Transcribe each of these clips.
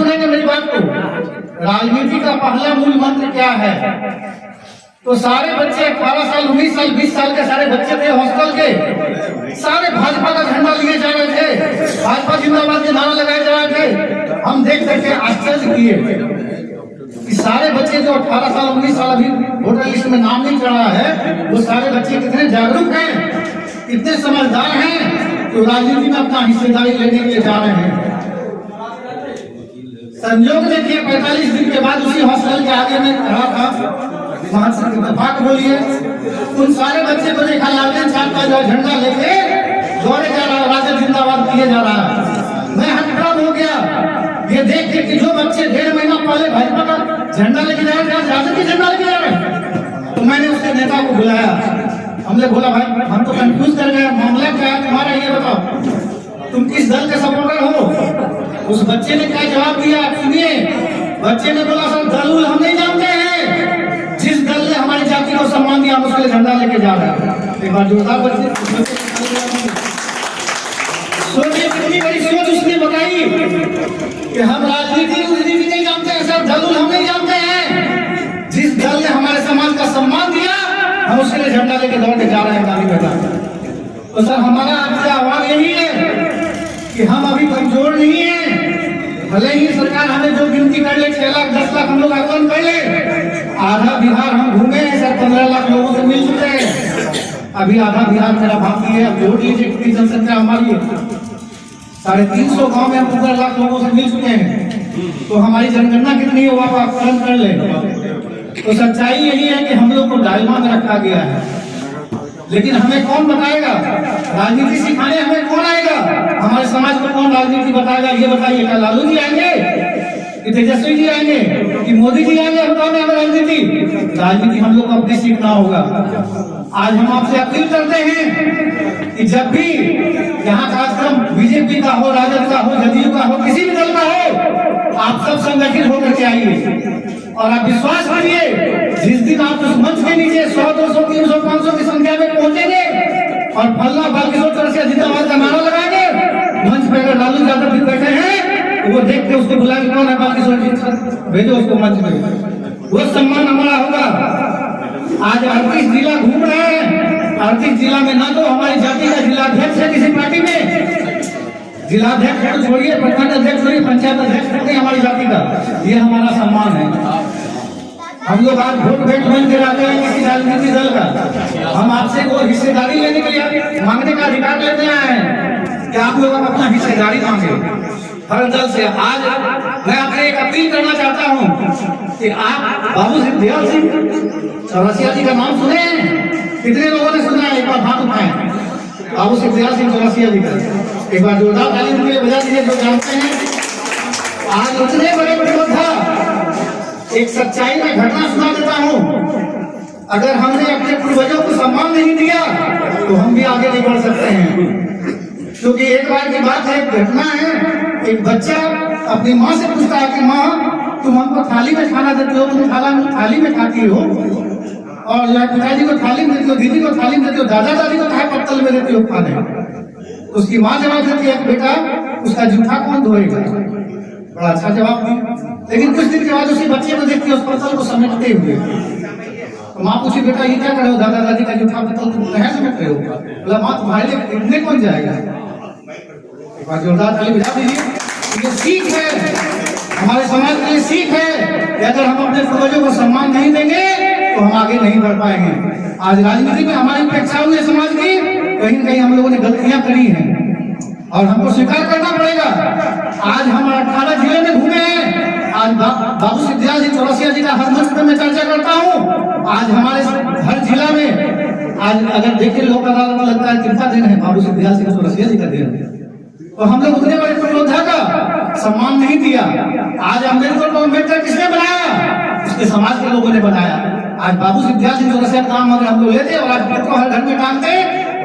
सुनेंगे मेरी बात को। राजनीति का पहला मूल मंत्र क्या है? तो सारे बच्चे 18 साल 19 साल 20 साल के सारे बच्चे थे हॉस्टल के, सारे भाजपा का झंडा लिए जा रहे थे, भाजपा जिंदाबाद के नारा लगाए जा रहे थे। हम देख करके आश्चर्य किए कि सारे बच्चे जो 18 साल 19 साल अभी वोटर लिस्ट में नाम नहीं चढ़ा है, वो सारे बच्चे कितने जागरूक हैं, कितने समझदार हैं, तो राजनीति में अपना हिस्सेदारी लेने के लिए जा रहे हैं। संयोग देखिए 45 दिन के बाद उसी हॉस्टल के आगे में खड़ा था, बात बोलिए, उन सारे बच्चे को देखा लालटेन छाप का जो झंडा लेके दौड़े जा रहा है, राजद जिंदाबाद किए जा रहा है। मैं हतप्रभ हो गया ये देख के कि जो बच्चे 1.5 महीना पहले भाजपा का झंडा लेके जा रहे थे, राजद के झंडा लेके जा रहे हैं। तो मैंने उसके नेता को बुलाया, हमने बोला भाई हम तो कंफ्यूज कर गए, मामला क्या है तुम्हारा, ये बताओ तुम किस दल के सपोर्टर हो? उस बच्चे ने क्या जवाब दिया सुनिए। बच्चे ने बोला सर दल हम नहीं जानते हैं, जिस दल ने हमारी जाति को सम्मान दिया हम उसके लिए झंडा लेके जा रहे हैं। एक बार जोरदार बच्चे सोचिए कितनी बड़ी सोच उसने बताई कि हम राजनीति नहीं जानते हैं सर, दल हम नहीं जानते हैं, जिस दल ने हमारे समाज का सम्मान दिया हम उसके लिए झंडा लेके दौड़ के जा रहे हैं गाड़ी बेटा। तो सर हमारा आपसे आह्वान यही है कि हम अभी कमजोर नहीं है, भले ही सरकार हमें जो गिनती कर ले 6 लाख 10 लाख हम लोग आकलन कर ले, आधा बिहार हम घूमे हैं सर, 15 लाख लोगों से मिल चुके हैं, अभी आधा बिहार मेरा बाकी है। अब जोड़ लीजिए कितनी जनसंख्या हमारी है, 350 गाँव में हम 15 लाख लोगों से मिल चुके हैं, तो हमारी जनगणना कितनी है वो आप आकलन कर ले। तो सच्चाई यही है कि हम लोग को डायलमा में रखा गया है, लेकिन हमें कौन बताएगा राजनीति सिखाने, हमें कौन आएगा, हमारे समाज को कौन राजनीति बताएगा? ये बताइए, क्या लालू जी आएंगे कि तेजस्वी जी आएंगे कि मोदी जी आएंगे बताने हमें राजनीति? राजनीति हम लोग को अपने सीखना होगा। आज हम आपसे अपील करते हैं कि जब भी यहाँ कार्यक्रम बीजेपी का हो, राजद का हो, जदयू का हो, किसी भी दल का हो, आप सब संगठित होकर के आइए और आप विश्वास करिए जिस दिन आप उस मंच के नीचे 100 200 300 500 की संख्या में पहुंचेंगे और फल्ला बालकिशोर चौरसिया जिंदाबाद का नारा लगाएंगे, मंच पर अगर लालू यादव भी बैठे हैं तो वो देख के उसको बुला के कौन है बालकिशोर जी, भेजो उसको मंच में, वो सम्मान हमारा होगा। आज 38 जिला घूम रहे हैं, 38 जिला में ना तो हमारी जाति का जिलाध्यक्ष है किसी पार्टी में, जिलाध्यक्ष छोड़िए, प्रखंड अध्यक्ष छोड़िए, पंचायत अध्यक्ष नहीं हमारी जाति का, ये हमारा सम्मान है। हम लोग आज वोट बैंक बन के रहते हैं किसी राजनीतिक दल का, हम आपसे वो हिस्सेदारी लेने के लिए मांगने का अधिकार लेते आए हैं कि आप लोग अपना हिस्सेदारी मांगे हर दल से। आज मैं आपसे एक अपील करना चाहता हूँ कि आप बाबू सिद्धियाल सिंह चौरसिया जी का नाम सुने, कितने लोगों ने सुना है? एक बार हाथ उठाएं। बाबू सिद्धियाल सिंह चौरसिया जी का एक बार जोरदार ताली उनके लिए बजा दीजिए जो जानते हैं। आज उतने बड़े योद्धा, एक सच्चाई में घटना सुना देता हूँ, अगर हमने अपने पूर्वजों को सम्मान नहीं दिया तो हम भी आगे नहीं बढ़ सकते हैं। क्योंकि एक बार की बात है, घटना है, एक बच्चा अपनी माँ से पूछता है कि माँ तुम हमको थाली में खाना देती हो, तुम थाली में खाती हो, और जो है पिताजी को थाली में देती हो, दीदी को थाली में देती हो, दादा दादी को थाली पत्तल में देती हो खाने। उसकी माँ जवाब देती है बेटा उसका जूठा कौन धोएगा? बड़ा अच्छा जवाब दिया। लेकिन कुछ दिन के बाद उसी बच्चे को देखती है उस पत्तल को समेटते हुए, तो माँ पूछी बेटा ये क्या कर रहे हो? दादा दादी का जूठा पत्तल तुम कहाँ समेट रहे हो? बोला माँ तुम्हारे लिए खरीदने कौन जाएगा? एक बार जोरदार ताली बजा दीजिए। ये सीख है, हमारे समाज के लिए सीख है कि अगर हम अपने पूर्वजों को सम्मान नहीं देंगे तो हम आगे नहीं बढ़ पाएंगे। आज राजनीति में हमारी उपेक्षा हुई है समाज की, कहीं न कहीं हम लोगों ने गलतियां करी हैं और हमको स्वीकार करना पड़ेगा। आज हम 18 जिले में घूमे हैं, आज बाबू सिद्धियाल जी चौरसिया जी का हर मंच पर मैं चर्चा करता हूँ। आज हमारे हर जिला में आज अगर देखिए लोक अदालत में लगता है कितना दिन है, बाबू सिद्धियाल जी चौरसिया जी का दिन है, तो हम लोग उतने बड़े योद्धा का सम्मान नहीं दिया। आज अम्बेडकर को अम्बेडकर किसने बनाया? उसके समाज के लोगों ने बनाया। आज बाबू सिद्धियाल सिंह चौरसिया का नाम हम लोग लेते और आज को हर घर में टांगते,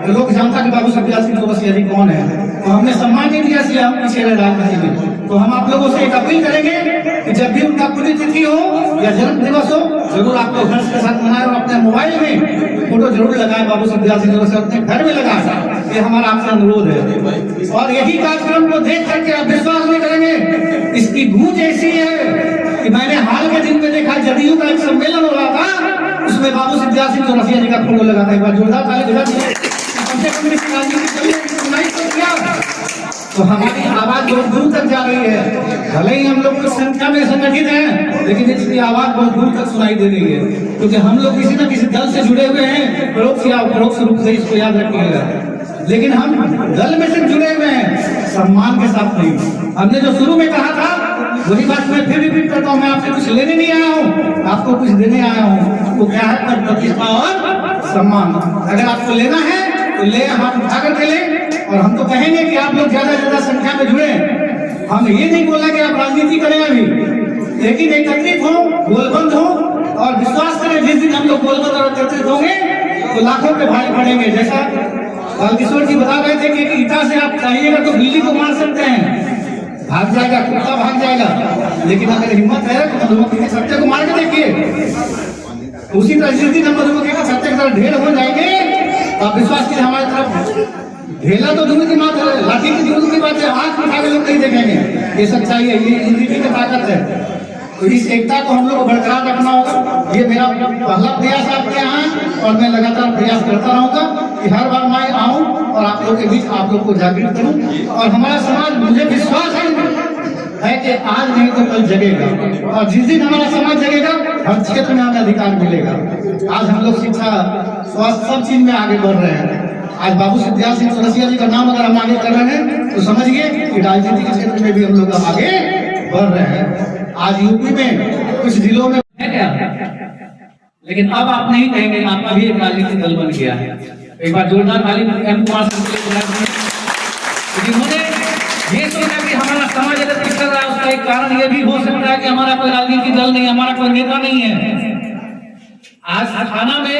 तो लोग जानता कि बाबू सिद्धियाल सिंह चौरसिया जी कौन है, तो हमने सम्मान नहीं दिया, इसलिए हम पीछे रहे राजनीति में। तो हम आप लोगों से एक अपील करेंगे कि जब भी उनका पुण्यतिथि हो या जन्म दिवस हो, जरूर आपको हर्ष के साथ मनाएं और अपने मोबाइल में फोटो जरूर लगाएं बाबू सिद्धियाल सिंह चौरसिया, अपने घर में लगाएं। ये हमारा आपसे अनुरोध है। और यही कार्यक्रम को देख करके आप विश्वास नहीं करेंगे, इसकी गूंज ऐसी है कि मैंने हाल के दिन में देखा, जदयू का एक सम्मेलन हो रहा था, उसमें बाबू सिद्धिया सिंह चौरसिया जी का फोटो लगा था। एक बार जोरदार ताली बजा दीजिए। कम से कम इस राजनीति की सुनाई तो किया, तो हमारी आवाज बहुत दूर तक जा रही है। भले ही हम लोग कुछ संख्या में संगठित हैं, लेकिन इसकी आवाज बहुत दूर तक सुनाई दे रही है, क्योंकि हम लोग किसी न किसी दल से जुड़े हुए हैं, परोक्ष या परोक्ष रूप से, इसको याद रखिएगा। लेकिन हम दल में से जुड़े हुए हैं, सम्मान के साथ नहीं। हमने जो शुरू में कहा था वही बात मैं फिर रिपीट करता हूँ, मैं आपसे कुछ लेने नहीं आया हूँ, आपको कुछ देने आया हूँ। वो क्या है? पद प्रतिष्ठा और सम्मान। अगर आपको लेना है तो ले, हाथ उठा करके ले। और हम तो कहेंगे कि आप लोग ज्यादा से ज्यादा संख्या में जुड़े। हम ये नहीं बोला कि आप राजनीति करें अभी, लेकिन एकत्रित हो, गोलबंद हो, और विश्वास करें जिस दिन हम लोग गोलबंद और एकत्रित होंगे तो लाखों पे भारी पड़ेंगे। जैसा बालकिशोर जी बता रहे थे कि ईटा से आप चाहिएगा तो बिल्ली को मार सकते हैं, भाग जाएगा, कुत्ता भाग जाएगा, लेकिन अगर हिम्मत है तो मधुमक्खी के सत्य को मार के देखिए। उसी तरह जिस दिन हम मधुमक्खी के सत्य की तरफ ढेर हो जाएंगे, तो आप विश्वास कीजिए हमारी तरफ ढेला तो दूर की बात है, लाठी की दूर की बात है, आंख उठा के लोग नहीं देखेंगे। ये सच्चाई है, ये यूनिटी की ताकत है। तो इस एकता को हम लोग को बरकरार रखना होगा। ये मेरा पहला प्रयास आपके यहाँ, और मैं लगातार प्रयास करता रहूंगा कि हर बार मैं आऊं और आप लोग के बीच आप लोग को जागृत करूं। और हमारा समाज, मुझे विश्वास है कि आज नहीं तो कल जगेगा, और जिस दिन हमारा समाज जगेगा हर क्षेत्र में हमें अधिकार मिलेगा। आज हम लोग शिक्षा, स्वास्थ्य, सब चीज में आगे बढ़ रहे हैं। आज बाबू सिद्धिया सिंह चौरसिया जी का नाम अगर हम आगे कर रहे हैं तो समझिए कि राजनीति के क्षेत्र में भी हम लोग आगे बढ़ रहे हैं। आज यूपी में कुछ जिलों में है क्या, लेकिन अब आप नहीं कहेंगे, आपका भी एक राजनीतिक दल बन गया है। एक बार जोरदार ताली एम कुमार सिंह के लिए। जिन्होंने ये सोचा कि हमारा समाज अगर पिछड़ रहा है, उसका एक कारण ये भी हो सकता है कि हमारा कोई राजनीतिक दल नहीं, हमारा कोई नेता नहीं है। आज थाना में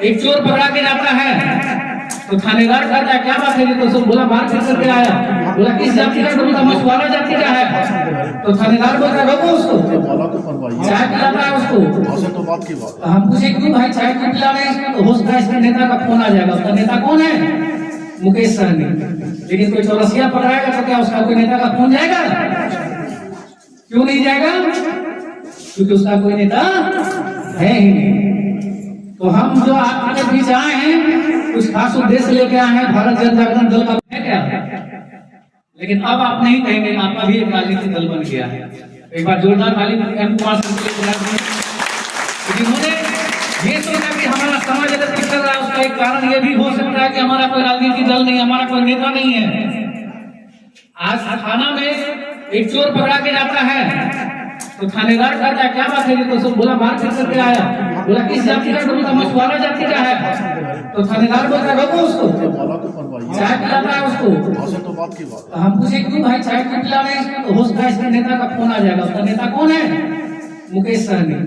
एक चोर पकड़ा के जाता है तो थानेदार कहता है क्या बात है, तो सब बोला बाहर फिर करके आया, बोला किस जाति का, बोला मछुआरा जाति का है। तो थानेदार बोलता है रोको उसको, चाय पिलाता है उसको। हम पूछे क्यों भाई चाय क्यों पिला रहे हैं, तो हो सकता है इसका नेता का फोन आ जाएगा। उसका नेता कौन है? मुकेश सहनी। लेकिन कोई चौरसिया पकड़ाएगा तो क्या उसका कोई नेता का फोन जाएगा? क्यों नहीं जाएगा? क्योंकि उसका कोई नेता है ही नहीं। तो हम जो आपके बीच आए हैं कुछ खास उद्देश्य लेके आए हैं, भारत जनजागरण दल का है क्या, लेकिन अब आप नहीं कहेंगे, आपका भी एक राजनीतिक दल बन गया है। एक बार जोरदार ताली एम कुमार सिंह के लिए। जिन्होंने ये सोचा कि हमारा समाज अगर पिछड़ रहा है, उसका एक कारण ये भी हो सकता है कि हमारा कोई राजनीतिक दल नहीं, हमारा कोई नेता नहीं है। आज थाना में एक चोर पकड़ा के जाता है तो थानेदार कहता है क्या बात है, तो सब बोला बाहर फिर करके आया, बोला किस जाति का, बोला मछुआरा जाति का है। तो थानेदार बोलता है रोको उसको, चाय पिलाता है उसको। हम पूछे क्यों भाई चाय क्यों पिला रहे हैं, तो हो सकता है इसका नेता का फोन आ जाएगा। उसका नेता कौन है? मुकेश सहनी।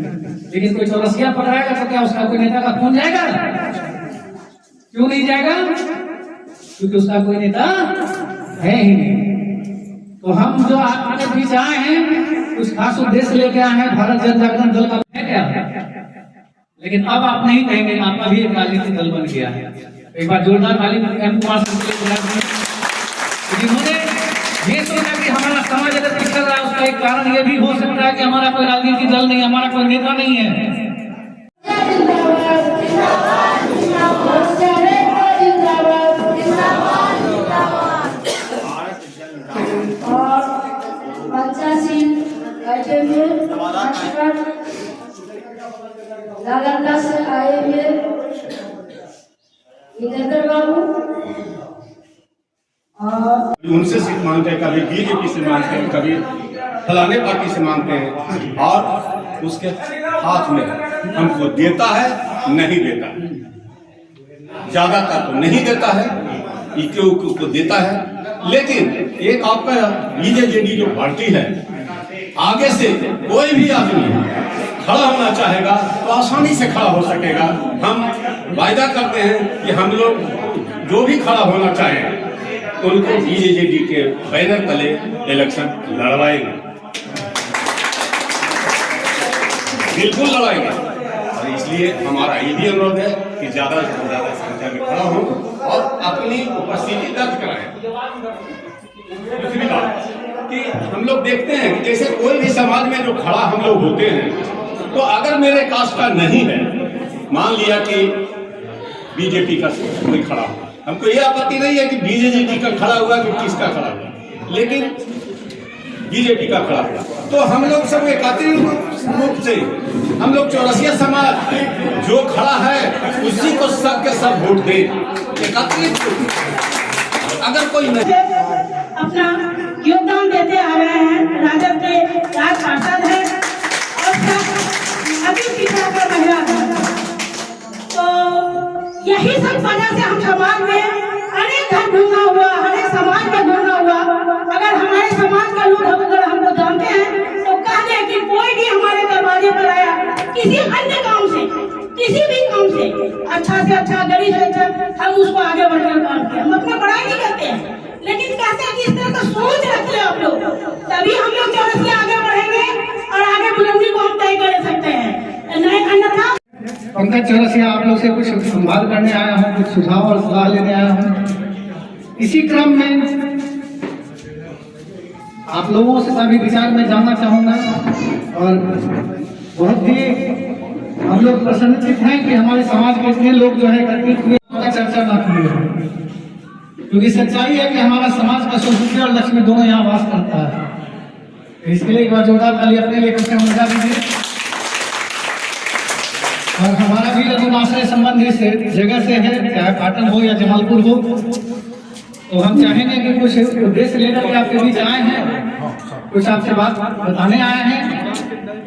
लेकिन कोई चौरसिया पकड़ाएगा तो क्या उसका कोई नेता का फोन जाएगा? क्यों नहीं जाएगा? क्योंकि उसका कोई नेता है ही नहीं। तो हम जो आपके बीच आए हैं कुछ खास उद्देश्य लेके आए हैं, भारत जनजागरण दल का है क्या, लेकिन अब आप नहीं कहेंगे, आपका भी एक राजनीतिक दल बन गया है। एक बार जोरदार ताली एम कुमार सिंह के लिए। जिन्होंने ये सोचा कि हमारा समाज अगर पिछड़ रहा है, उसका एक कारण ये भी हो सकता है कि हमारा कोई राजनीतिक दल नहीं, हमारा कोई नेता नहीं है। नालंदा से आए हुए जितेंद्र बाबू, और उनसे सीट मांगते हैं, कभी बीजेपी से मांगते हैं, कभी फलाने पार्टी से मांगते हैं, और उसके हाथ में हमको देता है नहीं देता है, ज्यादातर तो नहीं देता है, इक्यो को देता है। लेकिन एक आपका बीजेजेडी जो पार्टी है, आगे से कोई भी आदमी खड़ा होना चाहेगा तो आसानी से खड़ा हो सकेगा। हम वायदा करते हैं कि हम लोग जो भी खड़ा होना चाहें उनको बीजेजेडी के बैनर तले इलेक्शन लड़वाएंगे, बिल्कुल लड़ाएंगे। और इसलिए हमारा ये भी अनुरोध है कि ज्यादा से ज्यादा संख्या में खड़ा हो और अपनी उपस्थिति दर्ज कराएं। दूसरी बात कि हम लोग देखते हैं कि जैसे कोई भी समाज में जो खड़ा हम लोग होते हैं, तो अगर मेरे कास्ट का नहीं है, मान लिया कि बीजेपी का कोई खड़ा हुआ, हमको ये आपत्ति नहीं है कि बीजेपी का खड़ा हुआ कि किसका खड़ा हुआ, लेकिन बीजेपी का खड़ा हुआ तो हम लोग सब एकत्रित रूप से हम लोग चौरसिया समाज जो खड़ा है उसी को सब के सब वोट दे, एकत्रित। अगर कोई नहीं अपना योगदान देते आ रहे हैं, राजद के राज पार्षद हैं और अभी पिछड़ा कर महिला है, तो यही सब वजह से हम समाज में अनेक घर ढूंढना हुआ, अनेक समाज में ढूंढना हुआ। अगर हमारे समाज का लोग अगर हमको जानते हैं तो कह दे कि कोई भी हमारे दरवाजे पर आया किसी अन्य काम से, किसी भी काम से अच्छा से अच्छा, गरीब से अच्छा, हम उसको आगे बढ़कर काम किया। हम अपना पढ़ाई नहीं करते हैं, लेकिन कहते हैं कि इस तरह का सोच रखते हैं आप लोग, तभी हम लोग चौरसिया आगे बढ़ेंगे और आगे बुलंदी को हम तय कर सकते हैं, नहीं अन्यथा। पंकज चौरसिया आप लोग से कुछ संवाद करने आया हूँ, कुछ सुझाव और सलाह लेने आया हूँ। इसी क्रम में आप लोगों से सभी विचार में जानना चाहूँगा और बहुत ही हम लोग प्रसन्नचित हैं कि हमारे समाज के इतने लोग जो है एकत्रित हुए, चर्चा ना की, क्योंकि सच्चाई है कि हमारा समाज का सरस्वती और लक्ष्मी दोनों यहाँ वास करता है। इसके लिए एक बार जोरदार ताली अपने लेकर से मजा दीजिए। और हमारा भी लघुनाश्रय संबंध इस जगह से है, चाहे पाटन हो या जमालपुर हो, तो हम चाहेंगे कि कुछ उद्देश्य लेकर के आपके बीच आए हैं, कुछ आपसे बात बताने आए हैं,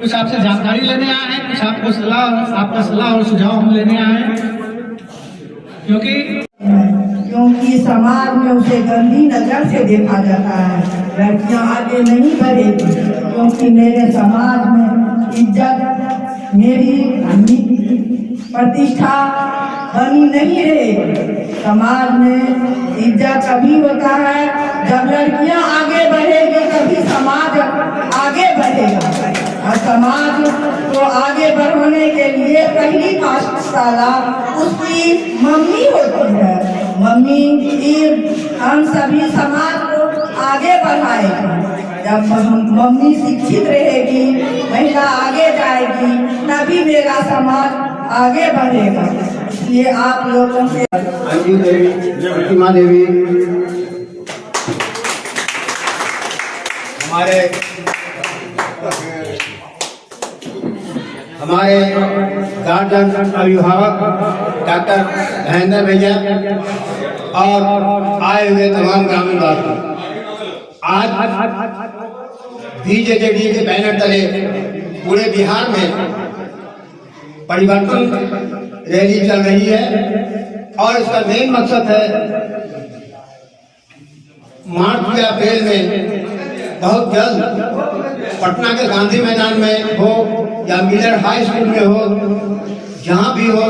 कुछ आपसे जानकारी लेने आए हैं, कुछ आपको आपका सलाह और सुझाव हम लेने आए हैं, क्योंकि समाज में उसे गंदी नजर से देखा जाता है। लड़कियां आगे नहीं बढ़ेगी क्योंकि मेरे समाज में इज्जत, मेरी प्रतिष्ठा बनी नहीं रहेगी। समाज में इज्जत तभी होता है जब लड़कियां आगे बढ़ेगी, तभी समाज आगे बढ़ेगा। और समाज को आगे बढ़ाने के लिए पहली पाठशाला उसकी मम्मी होती है। मम्मी ही हम सभी समाज को आगे बढ़ाएगी। जब मम्मी शिक्षित रहेगी, महिला आगे जाएगी, तभी मेरा समाज आगे बढ़ेगा। इसलिए आप लोगों से अंजू देवी, प्रतिमा देवी, हमारे गार्जियन अभिभावक डॉक्टर महेंद्र भैया और आए हुए तमाम ग्रामीणवासी, आज बीजेपी के बैनर तले पूरे बिहार में परिवर्तन रैली चल रही है और इसका मेन मकसद है मार्च या अप्रैल में बहुत जल्द पटना के गांधी मैदान में हो या मिलर हाई स्कूल में हो, जहां भी हो,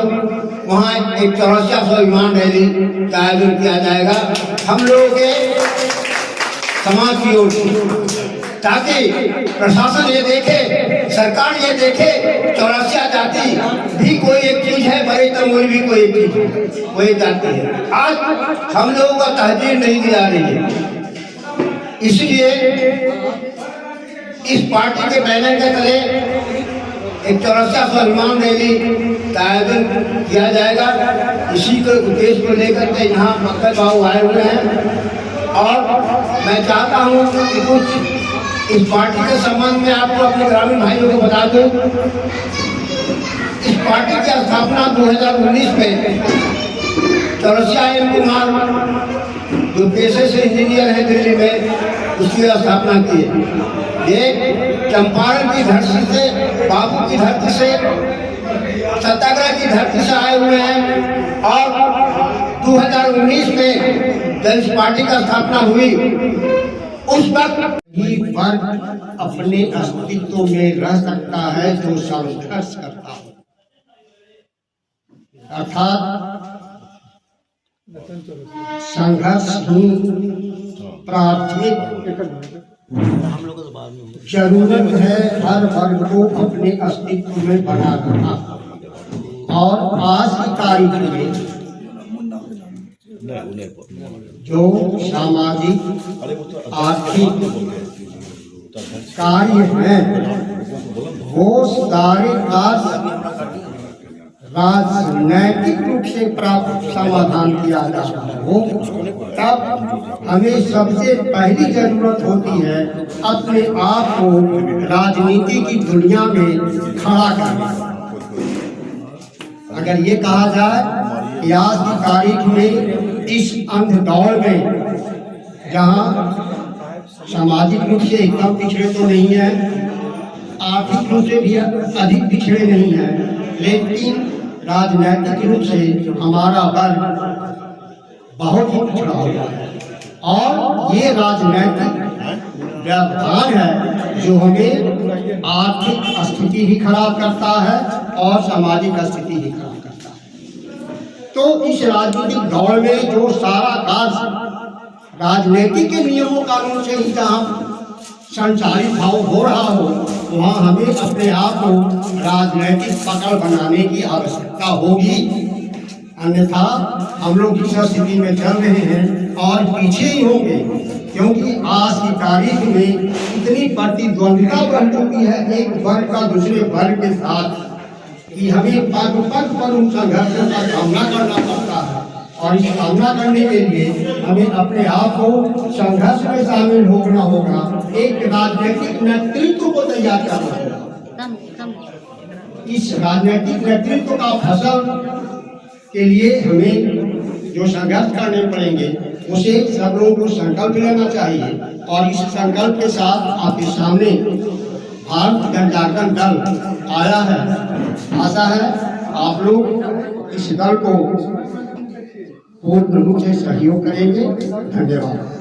वहां एक चौरसिया स्वाभिमान रैली का आयोजन किया जाएगा हम लोगों के समाज की ओर से, ताकि प्रशासन ये देखे, सरकार ये देखे चौरसिया जाति भी कोई एक चीज है, बड़े तमोई भी कोई एक चीज, कोई जाति है। आज हम लोगों का तहजीर नहीं दिला रही है, इसलिए इस पार्टी के बैनर के तले एक चौरसिया स्वाभिमान रैली का आयोजन किया जाएगा। इसी के उद्देश्य को लेकर के यहाँ पंकज बाबू आए हुए हैं और मैं चाहता हूँ कि कुछ इस पार्टी के संबंध में आपको अपने ग्रामीण भाइयों को बता दूं। इस पार्टी की स्थापना 2019 में चौरसिया एम कुमार जो पेशे से इंजीनियर है दिल्ली में, उसकी स्थापना की है। ये चंपारण की धरती से, बापू की धरती से, सत्याग्रह की धरती से आए हुए हैं और 2019 में जब इस पार्टी का स्थापना हुई उस वक्त ही वर्ग अपने अस्तित्व में रह सकता है जो संघर्ष करता हो, अर्थात संघर्ष ही प्राथमिक जरूरत है हर वर्ग को अपने अस्तित्व में बना रखना। और आज की तारीख में जो सामाजिक आर्थिक कार्य हैं वो सारे कार्य राजनैतिक रूप से प्राप्त समाधान किया जाता हो, तब हमें सबसे पहली जरूरत होती है अपने आप को राजनीति की दुनिया में खड़ा करने। अगर ये कहा जाए कि आज की तारीख में इस अंध दौर में जहाँ सामाजिक रूप से एकदम पिछड़े तो नहीं है, आर्थिक रूप से भी अधिक पिछड़े नहीं है, लेकिन राजनैतिक रूप से हमारा वर्ग बहुत ही पिछड़ा हुआ है। और ये राजनैतिक व्यवधान है जो हमें आर्थिक स्थिति ही खराब करता है और सामाजिक स्थिति ही खराब करता है। तो इस राजनीतिक दौर में जो सारा कार्य राजनीति के नियमों कानून से ही जहाँ संचालित भाव हो रहा हो, वहाँ हमें अपने आप को राजनीतिक पकड़ बनाने की आवश्यकता होगी। अन्यथा हम लोग जिस स्थिति में चल रहे हैं और पीछे ही होंगे, क्योंकि आज की तारीख में इतनी प्रतिद्वंदिता बढ़ चुकी है एक वर्ग का दूसरे वर्ग के साथ कि हमें पग पग पर उन संघर्षों का सामना करना पड़ता है। और इस सामना करने के लिए हमें अपने आप को संघर्ष में शामिल होना होगा, एक राजनीतिक नेतृत्व को तैयार करना होगा। इस राजनीतिक नेतृत्व का फसल के लिए हमें जो संघर्ष करने पड़ेंगे उसे सब लोगों को संकल्प लेना चाहिए। और इस संकल्प के साथ आपके सामने भारत जनजागरण दल आया है। आशा है आप लोग इस दल को पूर्ण रूप से सहयोग करेंगे। धन्यवाद।